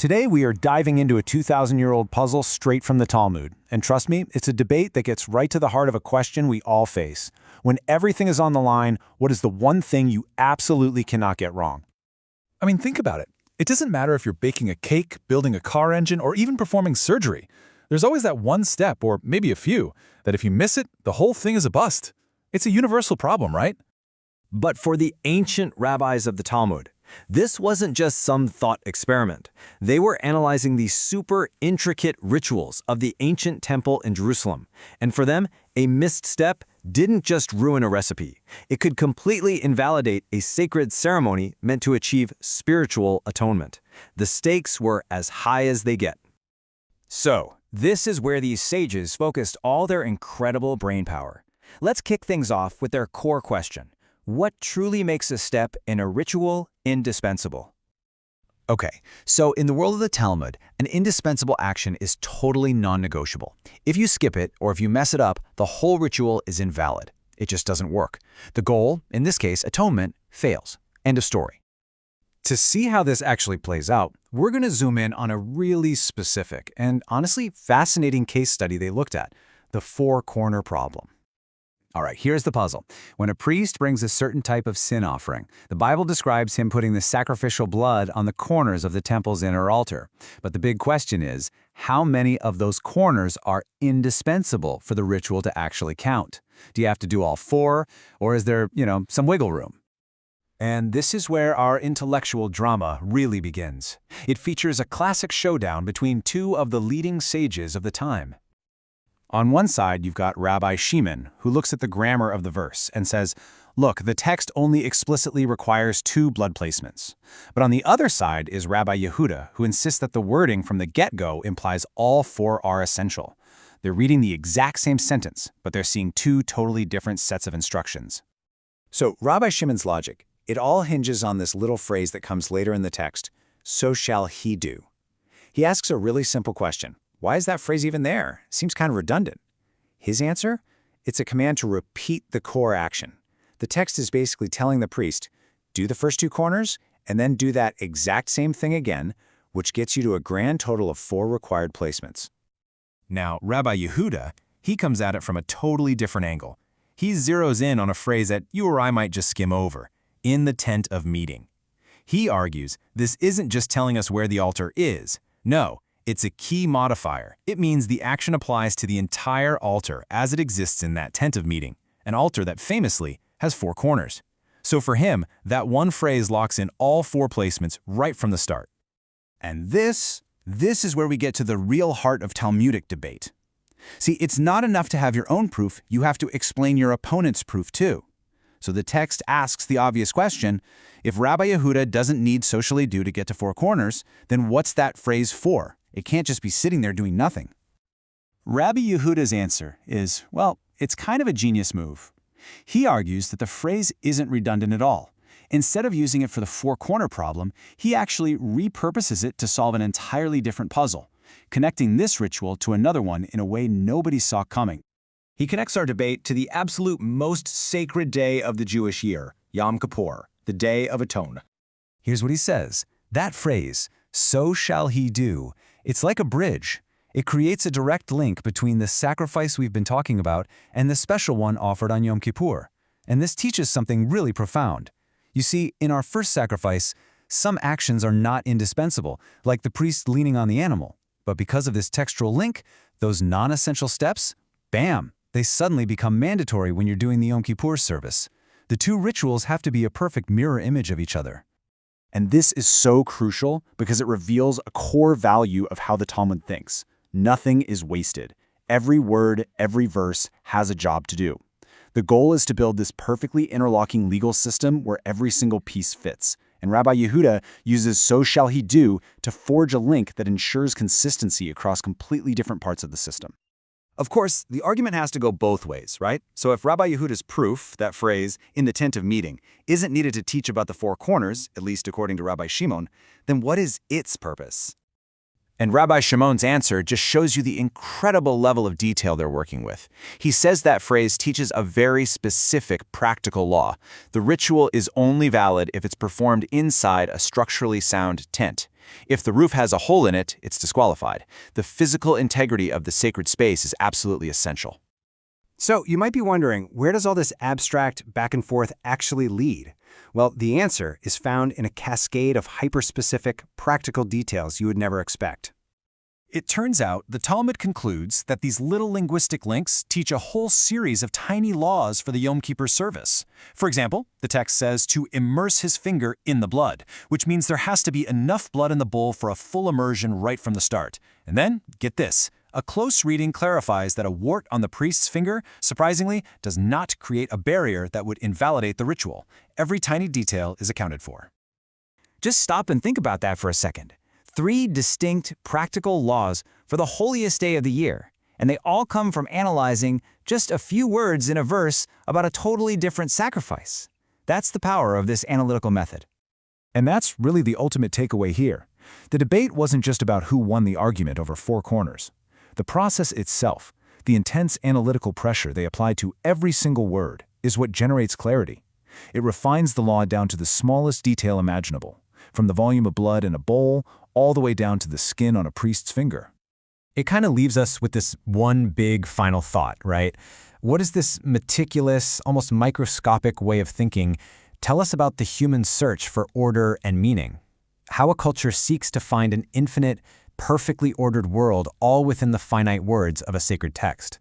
Today we are diving into a 2,000-year-old puzzle straight from the Talmud. And trust me, it's a debate that gets right to the heart of a question we all face. When everything is on the line, what is the one thing you absolutely cannot get wrong? I mean, think about it. It doesn't matter if you're baking a cake, building a car engine, or even performing surgery. There's always that one step, or maybe a few, that if you miss it, the whole thing is a bust. It's a universal problem, right? But for the ancient rabbis of the Talmud, this wasn't just some thought experiment. They were analyzing the super intricate rituals of the ancient temple in Jerusalem. And for them, a missed step didn't just ruin a recipe. It could completely invalidate a sacred ceremony meant to achieve spiritual atonement. The stakes were as high as they get. So, this is where these sages focused all their incredible brainpower. Let's kick things off with their core question. What truly makes a step in a ritual indispensable? Okay, so in the world of the Talmud, an indispensable action is totally non-negotiable. If you skip it or if you mess it up, the whole ritual is invalid. It just doesn't work. The goal, in this case, atonement, fails. End of story. To see how this actually plays out, we're going to zoom in on a really specific and honestly fascinating case study they looked at, the four-corner problem. All right, here's the puzzle. When a priest brings a certain type of sin offering, the Bible describes him putting the sacrificial blood on the corners of the temple's inner altar. But the big question is, how many of those corners are indispensable for the ritual to actually count? Do you have to do all four, or is there, some wiggle room? And this is where our intellectual drama really begins. It features a classic showdown between two of the leading sages of the time. On one side, you've got Rabbi Shimon, who looks at the grammar of the verse and says, look, the text only explicitly requires 2 blood placements. But on the other side is Rabbi Yehuda, who insists that the wording from the get-go implies all 4 are essential. They're reading the exact same sentence, but they're seeing 2 totally different sets of instructions. So Rabbi Shimon's logic, it all hinges on this little phrase that comes later in the text, so shall he do. He asks a really simple question. Why is that phrase even there? Seems kind of redundant. His answer? It's a command to repeat the core action. The text is basically telling the priest, do the first 2 corners, and then do that exact same thing again, which gets you to a grand total of 4 required placements. Now, Rabbi Yehuda, he comes at it from a totally different angle. He zeroes in on a phrase that you or I might just skim over, in the tent of meeting. He argues this isn't just telling us where the altar is. No. It's a key modifier. It means the action applies to the entire altar as it exists in that tent of meeting, an altar that famously has 4 corners. So for him, that one phrase locks in all 4 placements right from the start. And this is where we get to the real heart of Talmudic debate. See, it's not enough to have your own proof, you have to explain your opponent's proof too. So the text asks the obvious question, if Rabbi Yehuda doesn't need socially do to get to 4 corners, then what's that phrase for? It can't just be sitting there doing nothing. Rabbi Yehuda's answer is, well, it's kind of a genius move. He argues that the phrase isn't redundant at all. Instead of using it for the 4-corner problem, he actually repurposes it to solve an entirely different puzzle, connecting this ritual to another one in a way nobody saw coming. He connects our debate to the absolute most sacred day of the Jewish year, Yom Kippur, the Day of Atonement. Here's what he says. That phrase, so shall he do, it's like a bridge. It creates a direct link between the sacrifice we've been talking about and the special one offered on Yom Kippur. And this teaches something really profound. You see, in our first sacrifice, some actions are not indispensable, like the priest leaning on the animal. But because of this textual link, those non-essential steps, bam, they suddenly become mandatory when you're doing the Yom Kippur service. The 2 rituals have to be a perfect mirror image of each other. And this is so crucial because it reveals a core value of how the Talmud thinks. Nothing is wasted. Every word, every verse has a job to do. The goal is to build this perfectly interlocking legal system where every single piece fits. And Rabbi Yehuda uses so shall he do to forge a link that ensures consistency across completely different parts of the system. Of course, the argument has to go both ways, right? So if Rabbi Yehuda's proof, that phrase, in the tent of meeting, isn't needed to teach about the 4 corners, at least according to Rabbi Shimon, then what is its purpose? And Rabbi Shimon's answer just shows you the incredible level of detail they're working with. He says that phrase teaches a very specific practical law. The ritual is only valid if it's performed inside a structurally sound tent. If the roof has a hole in it, it's disqualified. The physical integrity of the sacred space is absolutely essential. So you might be wondering, where does all this abstract back and forth actually lead? Well, the answer is found in a cascade of hyperspecific, practical details you would never expect. It turns out the Talmud concludes that these little linguistic links teach a whole series of tiny laws for the Yom Kippur service. For example, the text says to immerse his finger in the blood, which means there has to be enough blood in the bowl for a full immersion right from the start. And then, get this, a close reading clarifies that a wart on the priest's finger, surprisingly, does not create a barrier that would invalidate the ritual. Every tiny detail is accounted for. Just stop and think about that for a second. 3 distinct, practical laws for the holiest day of the year, and they all come from analyzing just a few words in a verse about a totally different sacrifice. That's the power of this analytical method. And that's really the ultimate takeaway here. The debate wasn't just about who won the argument over 4 corners. The process itself, the intense analytical pressure they applied to every single word, is what generates clarity. It refines the law down to the smallest detail imaginable, from the volume of blood in a bowl all the way down to the skin on a priest's finger. It kind of leaves us with this one big final thought, right? What does this meticulous, almost microscopic way of thinking tell us about the human search for order and meaning? How a culture seeks to find an infinite, perfectly ordered world all within the finite words of a sacred text.